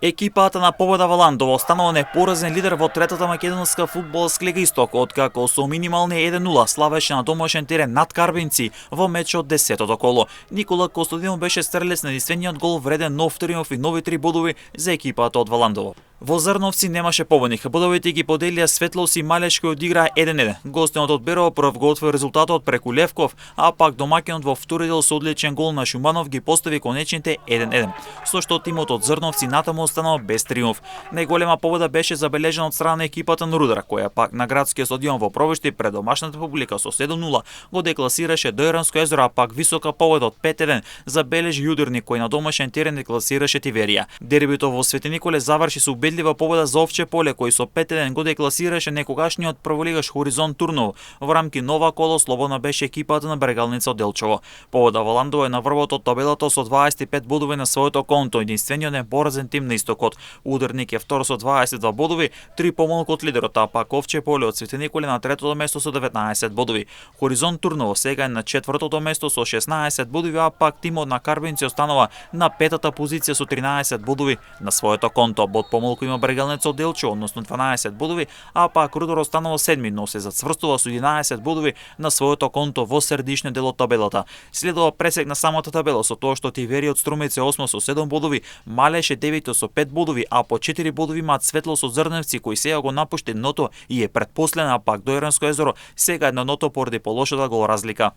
Екипата на Победа Валандово останала непоразен лидер во третата македонска фудбалска лига Исток, откако со минимални 1-0 славеше на домашен терен над Карбинци во мечот 10-тото коло. Никола Костадинов беше стрелец на единствениот гол, вреден нов триумф и нови 3 бодови за екипата од Валандово. Во Зрновци немаше победник. Бодовите ги поделија Светлос и Малеш кој одиграа 1-1. Гостинот од Берово прв го отвори резултатот преку Левков, а пак домакинот во втори дел со одличен гол на Шуманов ги постави конечните 1-1. Со што тимот од Зрновци натаму останал без триумф. Најголема победа беше забележена од страна на екипата на Рудар, која пак на градскиот стадион во Провишти пред домашната публика со 7-0 го декласираше Дојранско езеро, а пак висока победа од 5-1 забележи Јудурник кој на домашен терен декласираше Тиверија. Дербито во Свети Николе заврши со убедлива победа за Овче поле кој со 5-1 го декласираше некогашниот прволигаш Хоризонт Турново. Во рамки нова коло слободна беше екипата на Брегалница од Делчево. Победа Валандово е на врвот од табелата со 25 бодови на своето конто, единствениот непоразен тим на Истокот. Ударник е втор со 22 бодови, 3 помалку од лидерот, а пак Овче поле од Свети Николе на третото место со 19 бодови. Хоризонт Турново сега е на четвртото место со 16 бодови, а пак тимот на Карбинци останува на петата позиција со 13 бодови на своето конто. Бод помалку има Брегалница од Делчево, односно 12 бодови, а пак Рудар останува седми, но се зацврстува со 11 бодови на своето конто во средишниот дел од табелата. Следува пресек на самата табела со тоа што Тиверија од Струмица 8 со 7 бодови, Малеш е 9 со 5 бодови, а по 4 бодови имаат Светлос од Зрневци кој сега го напушти дното и е предпоследен, а пак Дојранско езеро сега е на дното поради полошата гол разлика.